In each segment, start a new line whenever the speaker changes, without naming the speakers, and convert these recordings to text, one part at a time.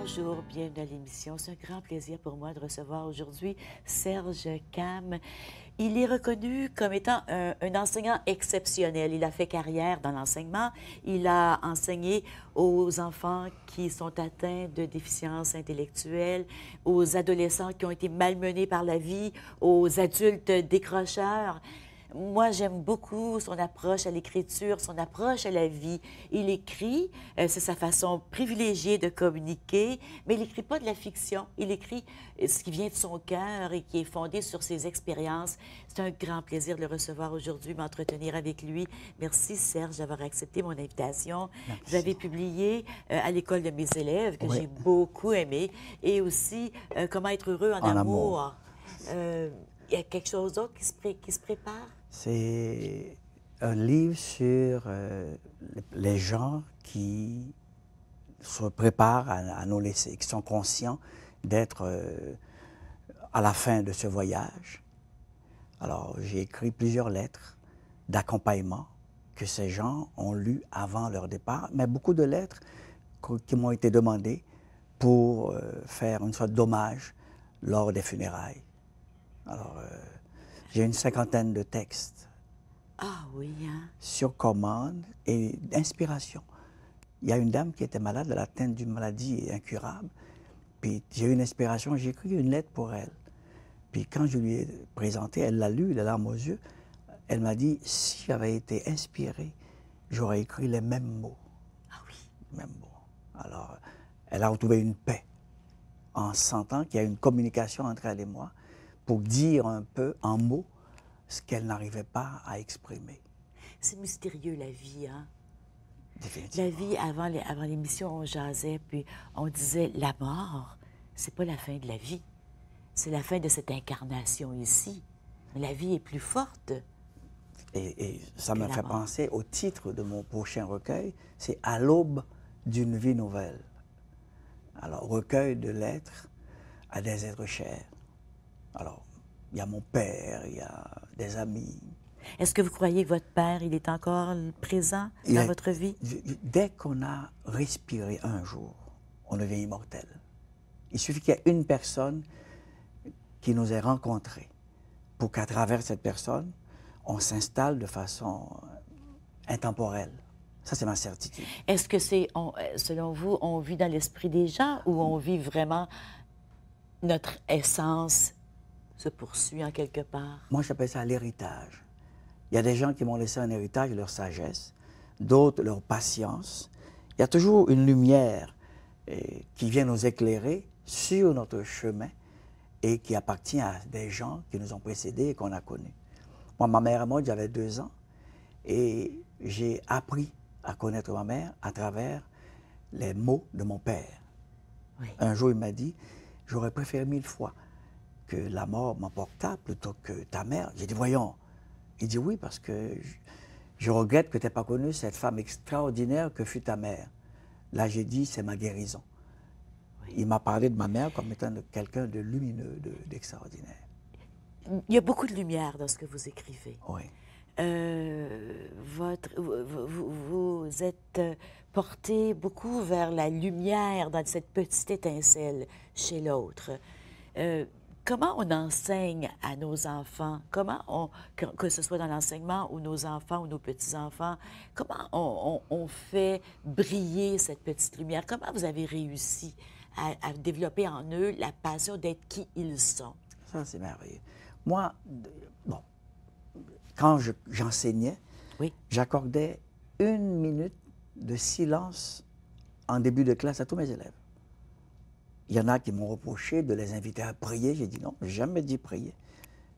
Bonjour, bienvenue à l'émission. C'est un grand plaisir pour moi de recevoir aujourd'hui Serge Cam. Il est reconnu comme étant un enseignant exceptionnel. Il a fait carrière dans l'enseignement. Il a enseigné aux enfants qui sont atteints de déficience intellectuelle, aux adolescents qui ont été malmenés par la vie, aux adultes décrocheurs. Moi, j'aime beaucoup son approche à l'écriture, son approche à la vie. Il écrit, c'est sa façon privilégiée de communiquer, mais il n'écrit pas de la fiction. Il écrit ce qui vient de son cœur et qui est fondé sur ses expériences. C'est un grand plaisir de le recevoir aujourd'hui, m'entretenir avec lui. Merci, Serge, d'avoir accepté mon invitation.
Merci.
Vous avez publié à l'école de mes élèves, que
Oui.
j'ai beaucoup aimé, et aussi Comment être heureux en amour. Il y a quelque chose d'autre qui se prépare?
C'est un livre sur les gens qui se préparent à nous laisser, qui sont conscients d'être à la fin de ce voyage. Alors, j'ai écrit plusieurs lettres d'accompagnement que ces gens ont lues avant leur départ, mais beaucoup de lettres qui m'ont été demandées pour faire une sorte d'hommage lors des funérailles. Alors, j'ai une 50aine de textes.
Ah oui, hein?
Sur commande et d'inspiration. Il y a une dame qui était malade, elle atteinte d'une maladie incurable. Puis j'ai eu une inspiration, j'ai écrit une lettre pour elle. Puis quand je lui ai présenté, elle l'a lu, les larmes aux yeux. Elle m'a dit, si j'avais été inspiré, j'aurais écrit les mêmes mots.
Ah oui.
Mêmes mots. Alors, elle a retrouvé une paix en sentant qu'il y a une communication entre elle et moi pour dire un peu en mots ce qu'elle n'arrivait pas à exprimer.
C'est mystérieux, la vie, hein?
Définitivement.
La vie, avant l'émission, on jasait, puis on disait, la mort, c'est pas la fin de la vie. C'est la fin de cette incarnation ici. Mais la vie est plus forte.
Et ça
que
me
la
fait
mort.
penser au titre de mon prochain recueil, c'est « À l'aube d'une vie nouvelle ». Alors, recueil de lettres à des êtres chers. Alors, il y a mon père, il y a des amis.
Est-ce que vous croyez que votre père, il est encore présent dans votre vie?
Dès qu'on a respiré un jour, on devient immortel. Il suffit qu'il y ait une personne qui nous ait rencontrés pour qu'à travers cette personne, on s'installe de façon intemporelle. Ça, c'est ma certitude.
Est-ce que c'est, selon vous, on vit dans l'esprit des gens ou on vit vraiment notre essence se poursuit en quelque part?
Moi, j'appelle ça l'héritage. Il y a des gens qui m'ont laissé un héritage, leur sagesse, d'autres leur patience. Il y a toujours une lumière qui vient nous éclairer sur notre chemin et qui appartient à des gens qui nous ont précédés et qu'on a connus. Moi, ma mère est morte, j'avais 2 ans et j'ai appris à connaître ma mère à travers les mots de mon père.
Oui.
Un jour, il m'a dit, j'aurais préféré 1000 fois que la mort m'emportât plutôt que ta mère. J'ai dit, voyons. Il dit, oui, parce que je regrette que tu n'aies pas connu cette femme extraordinaire que fut ta mère. Là, j'ai dit, c'est ma guérison. Oui. Il m'a parlé de ma mère comme étant quelqu'un de lumineux, d'extraordinaire.
Il y a beaucoup de lumière dans ce que vous écrivez.
Oui.
Vous êtes porté beaucoup vers la lumière dans cette petite étincelle chez l'autre. Comment on enseigne à nos enfants, que ce soit dans l'enseignement ou nos enfants ou nos petits-enfants, comment on fait briller cette petite lumière? Comment vous avez réussi à développer en eux la passion d'être qui ils sont?
Ça, c'est merveilleux. Moi, bon, quand j'enseignais,
oui.
J'accordais 1 minute de silence en début de classe à tous mes élèves. Il y en a qui m'ont reproché de les inviter à prier. J'ai dit non, jamais dit prier.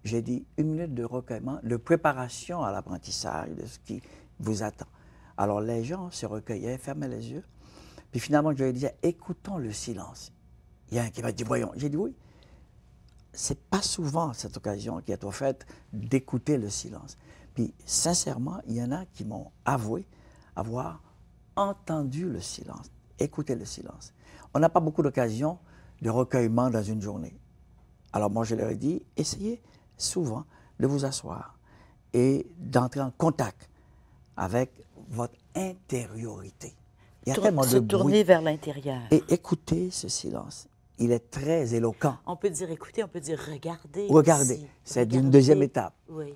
J'ai dit 1 minute de recueillement, de préparation à l'apprentissage, de ce qui vous attend. Alors les gens se recueillaient, fermaient les yeux. Puis finalement, je leur disais, écoutons le silence. Il y a un qui m'a dit, voyons. J'ai dit oui. C'est pas souvent cette occasion qui est offerte d'écouter le silence. Puis sincèrement, il y en a qui m'ont avoué avoir entendu le silence, écouté le silence. On n'a pas beaucoup d'occasions de recueillement dans une journée. Alors moi, je leur ai dit, essayez souvent de vous asseoir et d'entrer en contact avec votre intériorité. Il y a tellement de
Se tourner
bruit.
vers l'intérieur.
Et écoutez ce silence. Il est très éloquent.
On peut dire écouter, on peut dire regarder.
Regardez,
aussi.
c'est une
Regarder.
deuxième étape.
Oui.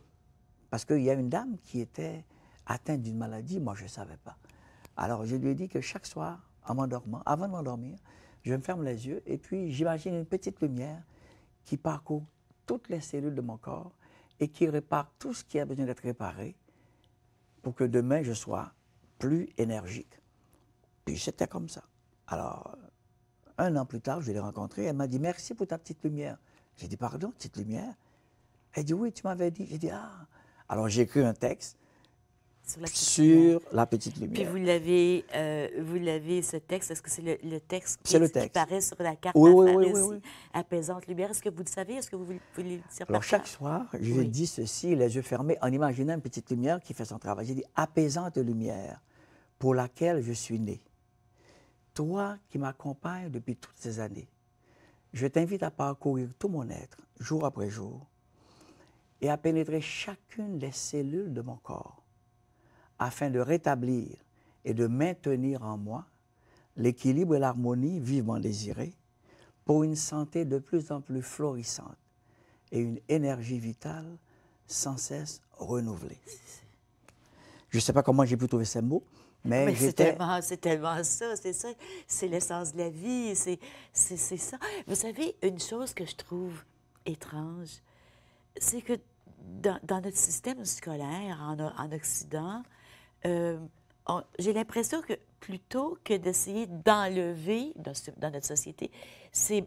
Parce qu'il y a une dame qui était atteinte d'une maladie, moi je ne savais pas. Alors je lui ai dit que chaque soir, en m'endormant, avant de m'endormir, je me ferme les yeux et puis j'imagine une petite lumière qui parcourt toutes les cellules de mon corps et qui répare tout ce qui a besoin d'être réparé pour que demain je sois plus énergique. Puis c'était comme ça. Alors, un an plus tard, je l'ai rencontrée, elle m'a dit « Merci pour ta petite lumière ». J'ai dit « Pardon, petite lumière ?» Elle dit « Oui, tu m'avais dit ». J'ai dit « Ah ». Alors j'ai écrit un texte sur la petite lumière.
Puis vous l'avez, ce texte, est-ce que c'est le texte qui paraît sur la carte
oui.
Apaisante lumière? Est-ce que vous le savez? Est-ce que vous voulez le dire?
Alors, chaque soir, je lui dis ceci, les yeux fermés, en imaginant une petite lumière qui fait son travail. J'ai dit « Apaisante lumière pour laquelle je suis né. Toi qui m'accompagnes depuis toutes ces années, je t'invite à parcourir tout mon être, jour après jour, et à pénétrer chacune des cellules de mon corps, afin de rétablir et de maintenir en moi l'équilibre et l'harmonie vivement désirés pour une santé de plus en plus florissante et une énergie vitale sans cesse renouvelée. » Je ne sais pas comment j'ai pu trouver ces mots, mais
c'est tellement ça, c'est ça, c'est l'essence de la vie, c'est ça. Vous savez, une chose que je trouve étrange, c'est que dans notre système scolaire en Occident, j'ai l'impression que plutôt que d'essayer d'enlever dans notre société ces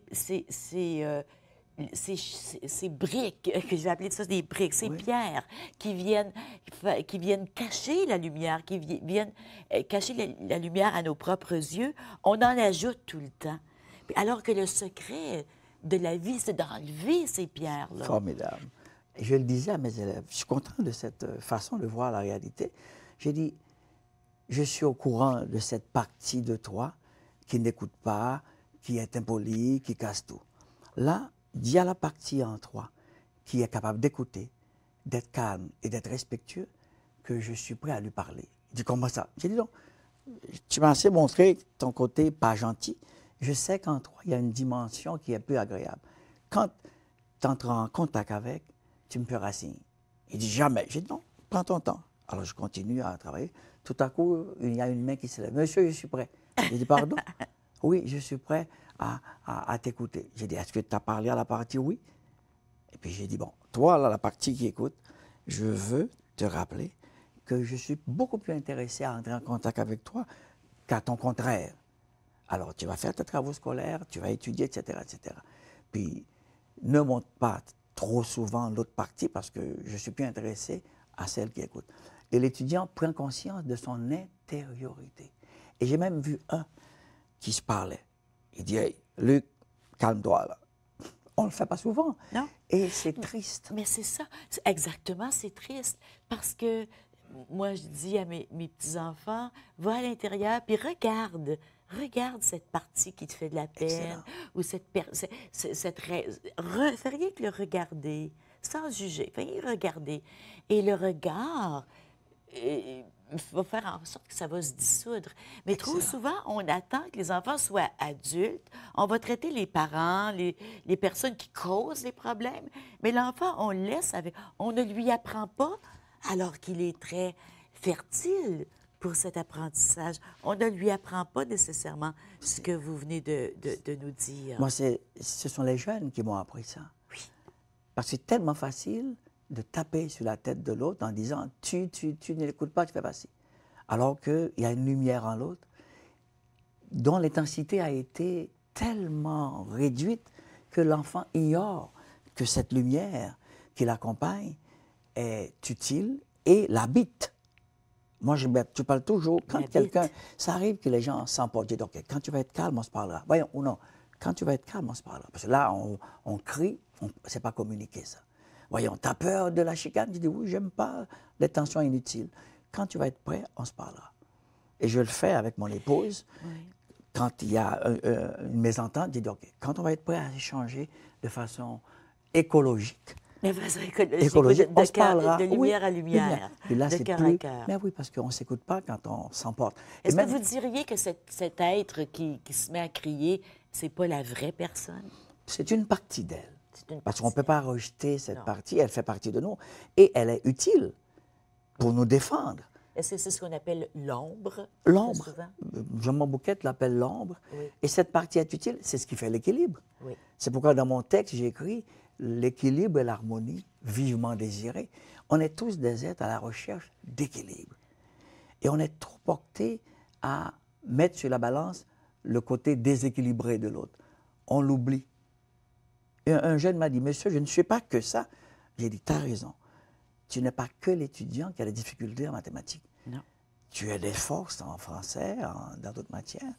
briques, que je vais appeler ça des briques, ces pierres qui viennent cacher la lumière, qui viennent cacher la lumière à nos propres yeux, on en ajoute tout le temps. Alors que le secret de la vie, c'est d'enlever ces pierres-là.
Formidable. Je le disais à mes élèves, je suis content de cette façon de voir la réalité. J'ai dit, je suis au courant de cette partie de toi qui n'écoute pas, qui est impolie, qui casse tout. Là, il y a la partie en toi qui est capable d'écouter, d'être calme et d'être respectueux, que je suis prêt à lui parler. Il dit, comment ça? J'ai dit, non, tu m'as assez montré ton côté pas gentil. Je sais qu'en toi, il y a une dimension qui est plus agréable. Quand tu entres en contact avec, tu me feras signe. Il dit, jamais. J'ai dit, non, prends ton temps. Alors, je continue à travailler. Tout à coup, il y a une main qui se lève. Monsieur, je suis prêt. J'ai dit, pardon? Oui, je suis prêt à t'écouter. J'ai dit, est-ce que tu as parlé à la partie oui? Et puis j'ai dit, bon, toi, là, la partie qui écoute, je veux te rappeler que je suis beaucoup plus intéressé à entrer en contact avec toi qu'à ton contraire. Alors, tu vas faire tes travaux scolaires, tu vas étudier, etc., etc. Puis, ne montre pas trop souvent l'autre partie parce que je suis plus intéressé à celle qui écoute. Et l'étudiant prend conscience de son intériorité. Et j'ai même vu un qui se parlait. Il dit, hey, Luc, calme-toi, là. On ne le fait pas souvent.
Non.
Et c'est triste.
Mais c'est ça. Exactement, c'est triste. Parce que moi, je dis à mes petits-enfants, va à l'intérieur, puis regarde cette partie qui te fait de la peine.
Excellent.
Ou fais rien que le regarder, sans juger. Fais rien que regarder. Et le regard va faire en sorte que ça va se dissoudre. Mais
Excellent.
trop souvent, on attend que les enfants soient adultes. On va traiter les parents, les personnes qui causent les problèmes. Mais l'enfant, on le laisse avec... On ne lui apprend pas alors qu'il est très fertile pour cet apprentissage. On ne lui apprend pas nécessairement ce que vous venez de nous dire.
Moi, ce sont les jeunes qui m'ont appris ça.
Oui.
Parce que c'est tellement facile de taper sur la tête de l'autre en disant « tu ne l'écoutes pas, tu fais pas ci ». Alors qu'il y a une lumière en l'autre dont l'intensité a été tellement réduite que l'enfant ignore que cette lumière qui l'accompagne est utile et l'habite. Moi, je parle toujours, quand quelqu'un... Ça arrive que les gens s'emportent. Je dis, OK, quand tu vas être calme, on se parlera. Voyons, ou non. Quand tu vas être calme, on se parlera. Parce que là, on crie, c'est pas communiqué, ça. Voyons, t'as peur de la chicane? Je dis, oui, j'aime pas les tensions inutiles. Quand tu vas être prêt, on se parlera. Et je le fais avec mon épouse. Oui. Quand il y a une mésentente, je dis, OK, quand on va être prêt à échanger de façon écologique,
Mais façon écologique,
écologique, on se parlera.
de lumière à lumière,
Et là,
de
c'est
cœur
plus...
à cœur.
Mais oui, parce qu'on ne s'écoute pas quand on s'emporte. Et
Est-ce que
même,
vous diriez que cet être qui se met à crier, c'est pas la vraie personne?
c'est une partie d'elle.
C'est une
Parce qu'on ne
partie
peut pas
d'elle.
rejeter cette
Non.
partie, elle fait partie de nous. Et elle est utile pour nous défendre.
Est-ce que c'est ce qu'on appelle l'ombre?
L'ombre,
très souvent?
Jean Bouquet l'appelle l'ombre.
Oui.
Et cette partie est utile, c'est ce qui fait l'équilibre.
Oui.
C'est pourquoi dans mon texte, j'ai écrit l'équilibre et l'harmonie vivement désirés. On est tous des êtres à la recherche d'équilibre. Et on est trop porté à mettre sur la balance le côté déséquilibré de l'autre. On l'oublie. Et un jeune m'a dit, monsieur, je ne suis pas que ça. J'ai dit, tu as raison. Tu n'es pas que l'étudiant qui a des difficultés en mathématiques.
Non.
Tu as des forces en français, dans d'autres matières.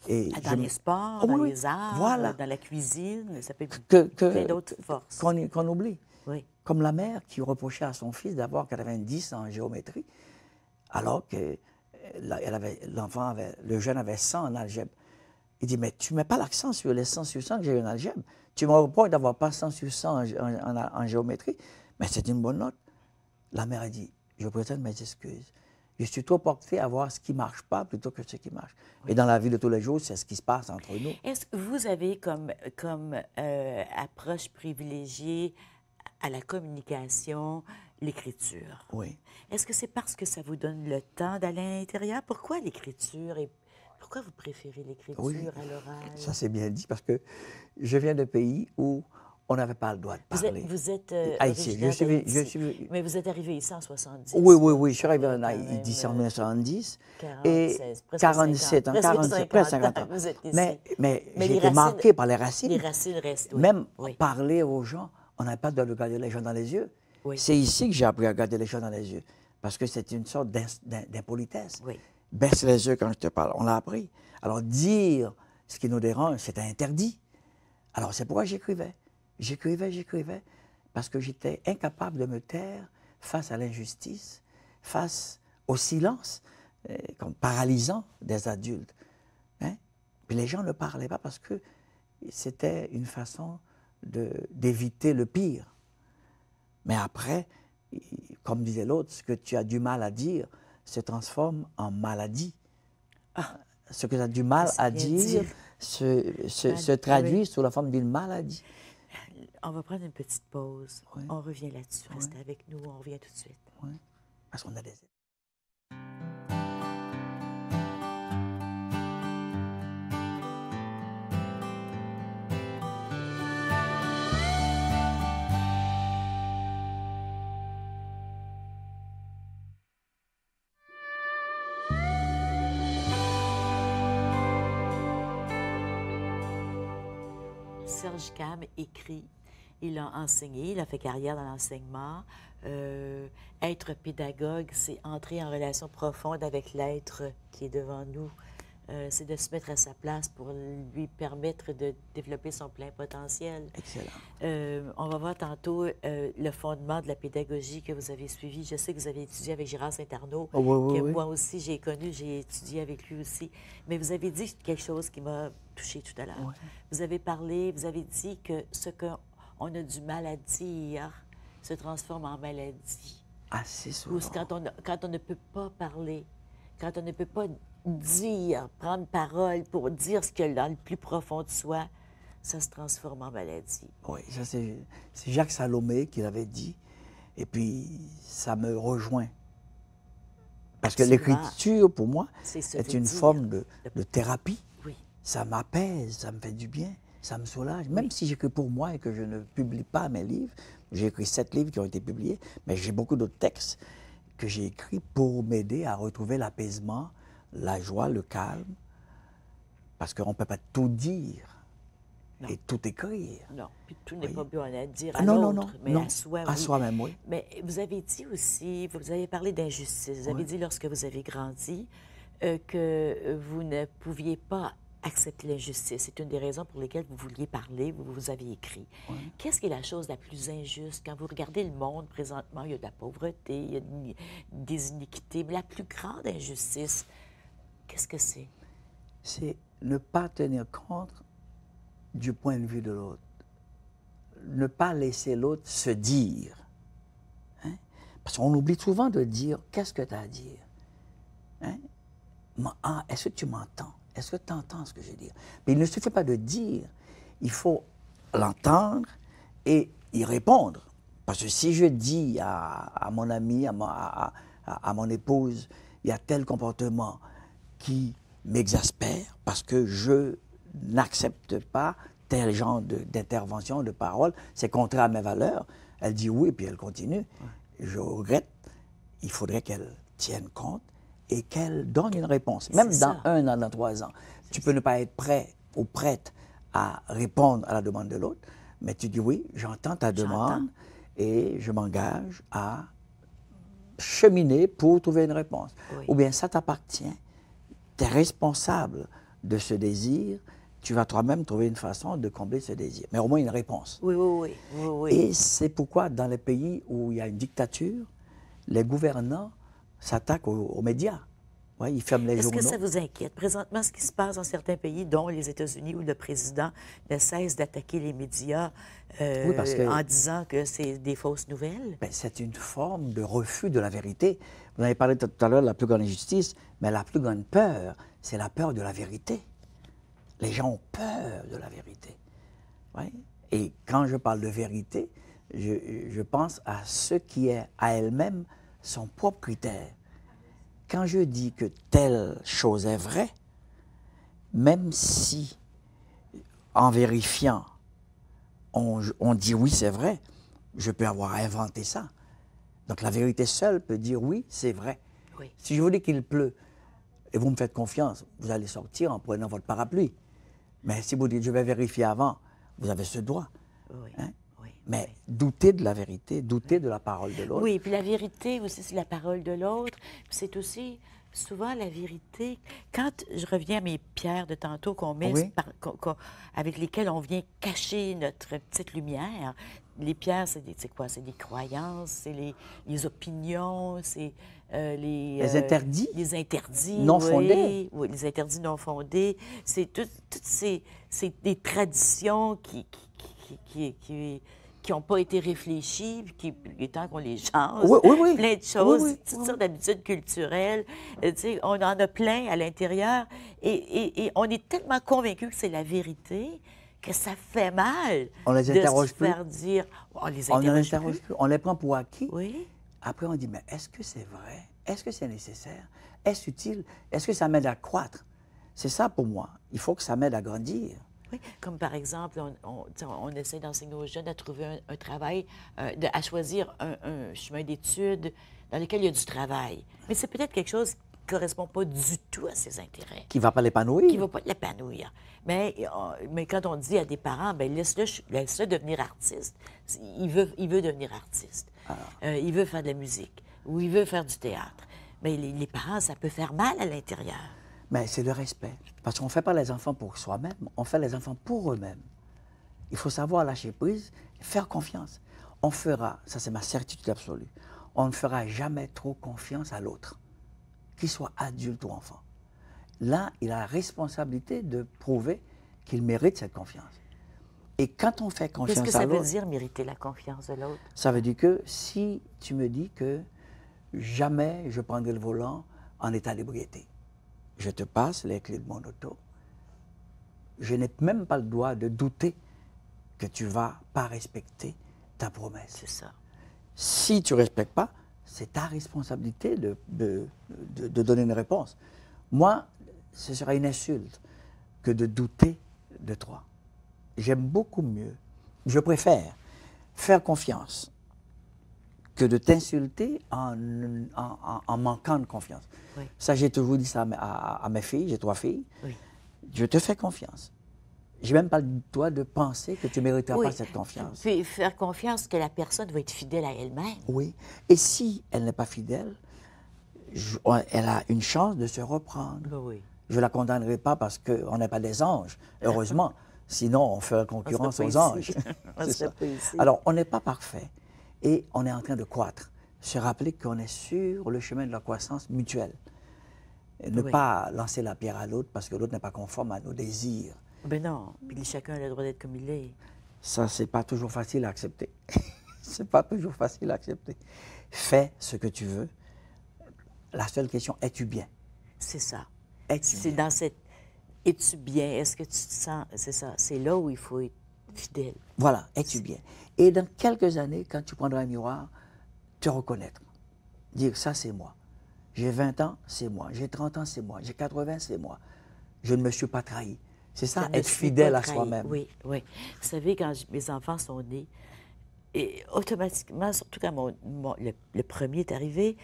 Et
Dans les sports,
Oh,
dans
oui,
les arts,
voilà.
dans la cuisine, ça peut être plein d'autres forces.
Qu'on oublie.
Oui.
Comme la mère qui reprochait à son fils d'avoir 90 en géométrie, alors que le jeune avait 100 en algèbre. Il dit, mais tu ne mets pas l'accent sur les 100 sur 100 que j'ai eu en algèbre. Tu me reproches d'avoir pas 100 sur 100 en géométrie, mais c'est une bonne note. La mère a dit, je présente mes excuses. Je suis trop porté à voir ce qui ne marche pas plutôt que ce qui marche. Oui. Et dans la vie de tous les jours, c'est ce qui se passe entre nous.
Est-ce que vous avez comme approche privilégiée à la communication l'écriture?
Oui.
Est-ce que c'est parce que ça vous donne le temps d'aller à l'intérieur? Pourquoi l'écriture? Et pourquoi vous préférez l'écriture à l'oral?
Ça c'est bien dit parce que je viens d'un pays où on n'avait pas le droit de parler.
Vous êtes
haïtien.
Mais vous êtes arrivé ici en 70.
Oui. Je suis arrivé en Haïti en 1970. 47 ans, 50 ans.
Vous êtes ici.
Mais j'ai été marqué par les racines.
Les racines restent, oui.
Même parler aux gens, on n'a pas le droit de regarder les gens dans les yeux.
Oui.
C'est ici que j'ai appris à regarder les gens dans les yeux. Parce que c'est une sorte d'impolitesse.
Oui.
Baisse les yeux quand je te parle. On l'a appris. Alors dire ce qui nous dérange, c'est interdit. Alors c'est pourquoi j'écrivais. J'écrivais, parce que j'étais incapable de me taire face à l'injustice, face au silence, comme paralysant des adultes. Hein? Puis les gens ne parlaient pas parce que c'était une façon d'éviter le pire. Mais après, comme disait l'autre, ce que tu as du mal à dire se transforme en maladie. Ah, ce que tu as du mal à dire se traduit sous la forme d'une maladie.
On va prendre une petite pause.
Oui.
On revient là-dessus. Restez avec nous. On revient tout de suite.
Oui, parce qu'on a des...
Serge Cam écrit, il a enseigné, il a fait carrière dans l'enseignement. Être pédagogue, c'est entrer en relation profonde avec l'être qui est devant nous. C'est de se mettre à sa place pour lui permettre de développer son plein potentiel.
Excellent.
On va voir tantôt le fondement de la pédagogie que vous avez suivi. Je sais que vous avez étudié avec Gérard Saint-Arnaud, que moi aussi j'ai connu, j'ai étudié avec lui aussi. Mais vous avez dit quelque chose qui m'a touchée tout à l'heure.
Oui.
Vous avez dit que ce qu'on a du mal à dire se transforme en maladie.
Assez souvent.
Quand on ne peut pas parler, quand on ne peut pas dire, prendre parole pour dire ce qu'il y a dans le plus profond de soi, ça se transforme en maladie.
Oui, ça c'est Jacques Salomé qui l'avait dit, et puis ça me rejoint. Parce que l'écriture, pour moi, est une forme de thérapie.
Oui.
Ça m'apaise, ça me fait du bien, ça me soulage. Même si j'écris pour moi et que je ne publie pas mes livres, j'ai écrit 7 livres qui ont été publiés, mais j'ai beaucoup d'autres textes que j'ai écrits pour m'aider à retrouver l'apaisement, la joie, le calme, parce qu'on ne peut pas tout dire et tout écrire.
Non, puis tout n'est pas bon à dire à
non,
l'autre, mais à soi,
à soi-même, oui.
Mais vous avez dit aussi, vous avez parlé d'injustice, vous avez dit lorsque vous avez grandi que vous ne pouviez pas accepter l'injustice. C'est une des raisons pour lesquelles vous vouliez parler, vous avez écrit.
Oui.
Qu'est-ce qui est la chose la plus injuste? Quand vous regardez le monde présentement, il y a de la pauvreté, il y a des iniquités, mais la plus grande injustice, qu'est-ce que c'est?
C'est ne pas tenir compte du point de vue de l'autre. ne pas laisser l'autre se dire. Hein? Parce qu'on oublie souvent de dire « qu'est-ce que tu as à dire? Hein? Ah, est-ce que tu m'entends? Est-ce que tu entends ce que je dis? » Mais il ne suffit pas de dire, il faut l'entendre et y répondre. Parce que si je dis à mon ami, à mon épouse, il y a tel comportement qui m'exaspère parce que je n'accepte pas tel genre d'intervention, de parole, c'est contraire à mes valeurs. Elle dit oui, puis elle continue. Je regrette. Il faudrait qu'elle tienne compte et qu'elle donne une réponse. Même dans 1 an, dans 3 ans. Tu peux ne pas être prêt ou prête à répondre à la demande de l'autre, mais tu dis oui, j'entends ta demande et je m'engage à cheminer pour trouver une réponse. Oui. Ou bien ça t'appartient, tu es responsable de ce désir, tu vas toi-même trouver une façon de combler ce désir, mais au moins une réponse.
Oui, oui, oui. oui, oui.
Et c'est pourquoi dans les pays où il y a une dictature, les gouvernants s'attaquent aux médias. Ouais, ils ferment les journaux.
Est-ce que ça vous inquiète? Présentement, ce qui se passe dans certains pays, dont les États-Unis, où le président ne cesse d'attaquer les médias oui, en disant que c'est des fausses nouvelles?
C'est une forme de refus de la vérité. Vous avez parlé tout à l'heure de la plus grande injustice, mais la plus grande peur, c'est la peur de la vérité. Les gens ont peur de la vérité. Ouais. Et quand je parle de vérité, je pense à ce qui est à elle-même son propre critère. Quand je dis que telle chose est vraie, même si, en vérifiant, on dit oui, c'est vrai, je peux avoir inventé ça. Donc la vérité seule peut dire oui, c'est vrai. Oui. Si je vous dis qu'il pleut et vous me faites confiance, vous allez sortir en prenant votre parapluie. Mais si vous dites je vais vérifier avant, vous avez ce droit.
Oui.
Hein? Mais douter de la vérité, douter de la parole de l'autre.
Oui, puis la vérité aussi, c'est la parole de l'autre. C'est aussi souvent la vérité. Quand je reviens à mes pierres de tantôt qu'on met, avec lesquelles on vient cacher notre petite lumière, les pierres, c'est quoi? C'est des croyances, c'est les opinions, c'est
les interdits.
Les interdits
non fondés.
Oui, les interdits non fondés. C'est toutes des traditions qui n'ont pas été réfléchis, puis il est temps qu'on les change.
Oui.
Plein de choses, toutes sortes d'habitudes culturelles. On en a plein à l'intérieur. Et on est tellement convaincus que c'est la vérité que ça fait mal
de se
faire dire...
On les interroge plus. On les prend pour acquis.
Oui.
Après, on dit, mais est-ce que c'est vrai? Est-ce que c'est nécessaire? Est-ce utile? Est-ce que ça m'aide à croître? C'est ça pour moi. Il faut que ça m'aide à grandir.
Oui, comme par exemple, on essaie d'enseigner aux jeunes à trouver un travail, à choisir un chemin d'études dans lequel il y a du travail. Mais c'est peut-être quelque chose qui ne correspond pas du tout à ses intérêts.
Qui ne va pas l'épanouir.
Qui ne va pas l'épanouir. Mais quand on dit à des parents, bien, laisse-le devenir artiste. Il veut devenir artiste. Il veut faire de la musique ou il veut faire du théâtre. Mais les parents, ça peut faire mal à l'intérieur.
Mais c'est le respect. Parce qu'on ne fait pas les enfants pour soi-même, on fait les enfants pour eux-mêmes. Il faut savoir lâcher prise, faire confiance. On fera, ça c'est ma certitude absolue, on ne fera jamais trop confiance à l'autre, qu'il soit adulte ou enfant. Là, il a la responsabilité de prouver qu'il mérite cette confiance. Et quand on fait confiance à l'autre...
Qu'est-ce que ça veut dire, mériter la confiance de l'autre?
Ça veut dire que si tu me dis que jamais je prendrai le volant en état d'ébriété, je te passe les clés de mon auto. Je n'ai même pas le droit de douter que tu ne vas pas respecter ta promesse.
C'est ça.
Si tu ne respectes pas, c'est ta responsabilité de donner une réponse. Moi, ce serait une insulte que de douter de toi. J'aime beaucoup mieux, je préfère faire confiance que de t'insulter en manquant de confiance. Oui. Ça, j'ai toujours dit ça à mes filles, j'ai 3 filles. Oui. Je te fais confiance. Je n'ai même pas le droit de penser que tu ne mériteras pas cette confiance.
Puis faire confiance que la personne va être fidèle à elle-même.
Oui. Et si elle n'est pas fidèle, elle a une chance de se reprendre.
Oui.
Je ne la condamnerai pas parce qu'on n'est pas des anges, heureusement. Sinon, on ferait concurrence aux anges. Alors, on n'est pas parfait. Et on est en train de croître. Se rappeler qu'on est sur le chemin de la croissance mutuelle. Et ne pas lancer la pierre à l'autre parce que l'autre n'est pas conforme à nos désirs.
Ben non. Puis chacun a le droit d'être comme il est.
Ça, c'est pas toujours facile à accepter. C'est pas toujours facile à accepter. Fais ce que tu veux. La seule question, es-tu bien?
C'est ça.
Es-tu
C'est
bien?
dans cette... Es-tu bien? Est-ce que tu te sens... C'est ça. C'est là où il faut être fidèle.
Voilà, es-tu bien? Et dans quelques années, quand tu prendras un miroir, te reconnaître. Dire, ça, c'est moi. J'ai 20 ans, c'est moi. J'ai 30 ans, c'est moi. J'ai 80, c'est moi. Je ne me suis pas trahi. C'est ça,
Je ne
être
suis
fidèle
pas
à
trahi.
soi-même.
Oui, oui. Vous savez, quand mes enfants sont nés, et automatiquement, surtout quand le premier est arrivé,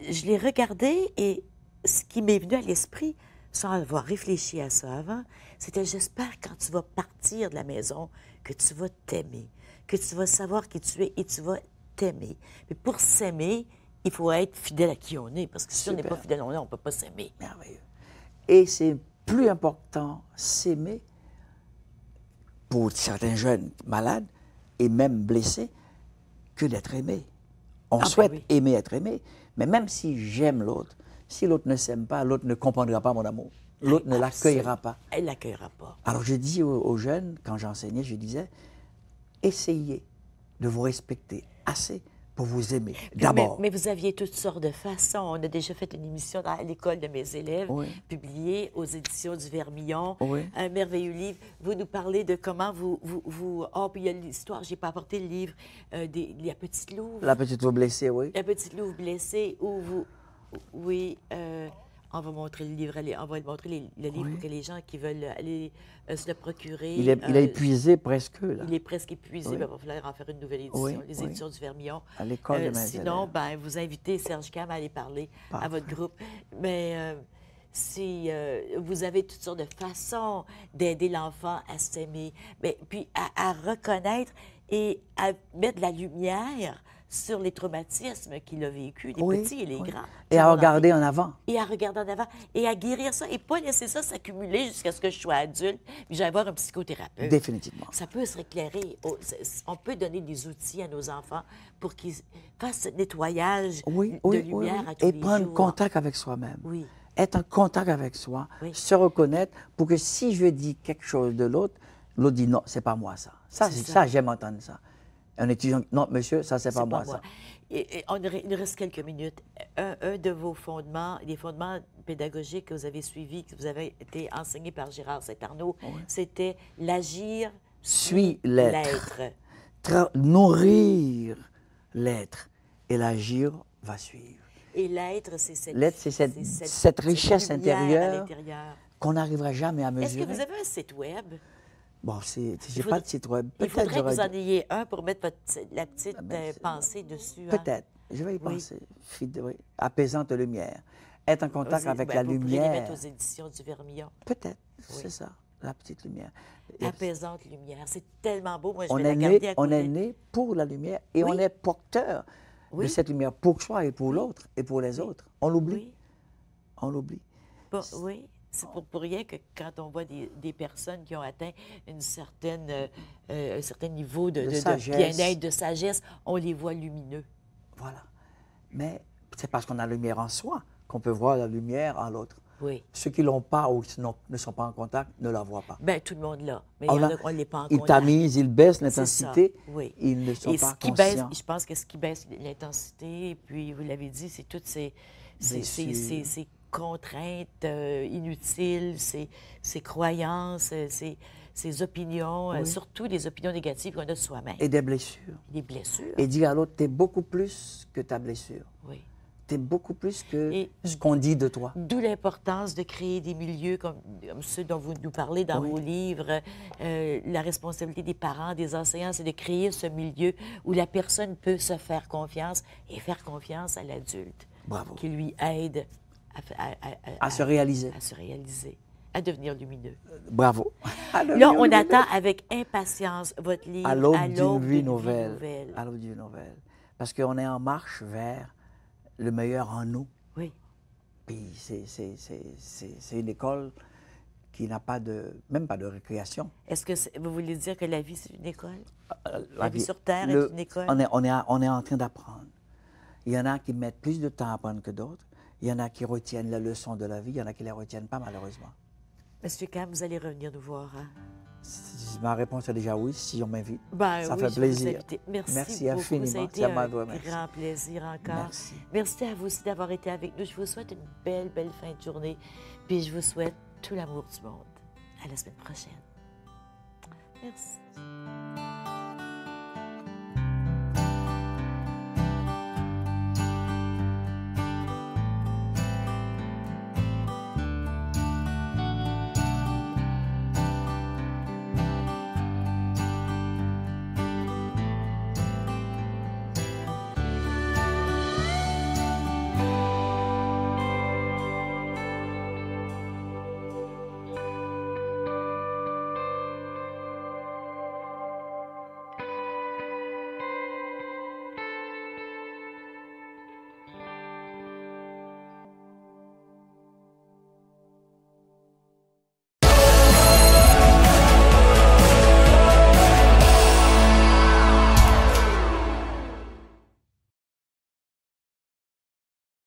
je l'ai regardé et ce qui m'est venu à l'esprit, sans avoir réfléchi à ça avant, c'était j'espère quand tu vas partir de la maison que tu vas t'aimer, que tu vas savoir qui tu es et tu vas t'aimer. Mais pour s'aimer, il faut être fidèle à qui on est, parce que si on n'est pas
Super.
fidèle, on ne peut pas s'aimer.
Merveilleux. Et c'est plus important s'aimer pour certains jeunes malades et même blessés que d'être aimé. On
ben
souhaite
oui.
aimer être aimé, mais même si j'aime l'autre, si l'autre ne s'aime pas, l'autre ne comprendra pas mon amour. L'autre ne l'accueillera pas.
Elle ne l'accueillera pas.
Alors je dis aux jeunes, quand j'enseignais, je disais, essayez de vous respecter assez pour vous aimer. D'abord.
Mais vous aviez toutes sortes de façons. On a déjà fait une émission à l'école de mes élèves,
Oui.
publiée aux éditions du Vermillon.
Oui.
Un merveilleux livre. Vous nous parlez de comment Oh, puis il y a l'histoire, je n'ai pas apporté le livre, La Petite Louve.
La petite vous blessée, oui.
La Petite Louve blessée, où vous... Oui, on va montrer le livre, on va montrer le livre
Oui.
pour que les gens qui veulent aller se le procurer...
Il a épuisé presque, là.
Il est presque épuisé,
Oui.
mais il va falloir en faire une nouvelle édition,
Oui,
les
oui.
éditions du Vermillon.
À l'école de mes
sinon,
élèves.
ben, vous invitez Serge Cam à aller parler à votre groupe. Mais vous avez toutes sortes de façons d'aider l'enfant à s'aimer, mais puis à reconnaître et à mettre de la lumière sur les traumatismes qu'il a vécus, les
Oui,
petits et les
oui.
grands.
Et à regarder en avant.
Et à regarder en avant, et à guérir ça, et pas laisser ça s'accumuler jusqu'à ce que je sois adulte, puis j'aille voir un psychothérapeute.
Définitivement.
Ça peut se éclairer. On peut donner des outils à nos enfants pour qu'ils fassent ce nettoyage
Oui,
de
oui,
lumière
oui.
à tous
Et
les
prendre
jours.
contact avec soi-même.
Oui.
Être en contact avec soi,
Oui.
se reconnaître pour que si je dis quelque chose de l'autre, l'autre dit non, c'est pas moi ça. Ça,
C'est
ça,
ça.
j'aime entendre ça. Un étudiant, non, monsieur, ça, c'est pas
C'est
moi ça.
Et il nous reste quelques minutes. Un de vos fondements, les fondements pédagogiques que vous avez suivis, que vous avez été enseigné par Gérard Saint-Arnaud, c'était l'agir
Suis l'être. Nourrir l'être. Et l'agir va suivre.
Et l'être, c'est cette,
L'être, c'est cette richesse
lumière à
intérieure
l'intérieur.
qu'on n'arrivera jamais à
Est-ce
mesurer.
que vous avez un site web?
Bon, j'ai
faudrait-
pas de site web.
Il faudrait que vous
j'aurais
en ayez un pour mettre la petite
c'est-
pensée dessus. Hein?
Peut-être. Je vais y
Oui.
penser. Oui. Apaisante lumière. Être en contact avec la
Vous pourriez les
lumière.
mettre aux éditions du Vermillon.
Peut-être. C'est ça. La petite lumière. Et
Apaisante lumière. C'est tellement beau. Moi, je
on
vais la
est
garder
né,
à
on
côté.
est né pour la lumière et
Oui.
on est porteur de
Oui.
cette lumière pour soi et pour l'autre et pour les autres. On l'oublie.
Oui.
On l'oublie.
Oui. C'est pour rien que quand on voit des personnes qui ont atteint un certain niveau de
sagesse.
bien-être, de sagesse, on les voit lumineux.
Voilà. Mais c'est parce qu'on a la lumière en soi qu'on peut voir la lumière en l'autre.
Oui.
Ceux qui ne l'ont pas ou qui ne sont pas en contact ne la voient pas.
Bien, tout le monde l'a. Mais
On
il y en
a-
a qu'on ne l'est pas en
Ils
contact.
tamisent, ils baissent
C'est ça,
l'intensité.
oui.
Ils ne sont
Et
pas
ce qui baisse,
conscients.
je pense que ce qui baisse l'intensité, et puis vous l'avez dit, c'est toutes ces
Blessures.
contraintes inutiles, ces croyances, ces opinions, surtout les opinions négatives qu'on a de soi-même.
Et des blessures.
Des blessures.
Et dire à l'autre, tu es beaucoup plus que ta blessure.
Oui.
Tu es beaucoup plus que
Et-
ce qu'on dit de toi.
D'où l'importance de créer des milieux comme ceux dont vous nous parlez dans
Oui.
vos livres. La responsabilité des parents, des enseignants, c'est de créer ce milieu où la personne peut se faire confiance et faire confiance à l'adulte.
Bravo.
Qui lui aide
À se réaliser.
à se réaliser, à devenir lumineux.
Bravo.
Là, on attend avec impatience votre livre
À l'aube d'une vie nouvelle.
nouvelle.
À l'aube d'une vie nouvelle. Parce qu'on est en marche vers le meilleur en nous.
Oui.
Puis c'est une école qui n'a pas même pas de récréation.
Est-ce que vous voulez dire que la vie, c'est une école?
La
La vie sur Terre est une école?
On est en train d'apprendre. Il y en a qui mettent plus de temps à apprendre que d'autres. Il y en a qui retiennent les leçons de la vie. Il y en a qui ne les retiennent pas, malheureusement.
Monsieur Cam, vous allez revenir nous voir, hein?
Ma réponse est déjà oui, si on m'invite.
Ben
Ça
oui,
fait
je vais vous
plaisir.
inviter. Merci,
Merci
beaucoup.
infiniment.
Ça a été
C'est à
un
moi, merci.
grand plaisir encore.
Merci.
Merci à vous aussi d'avoir été avec nous. Je vous souhaite une belle, belle fin de journée. Puis je vous souhaite tout l'amour du monde. À la semaine prochaine. Merci.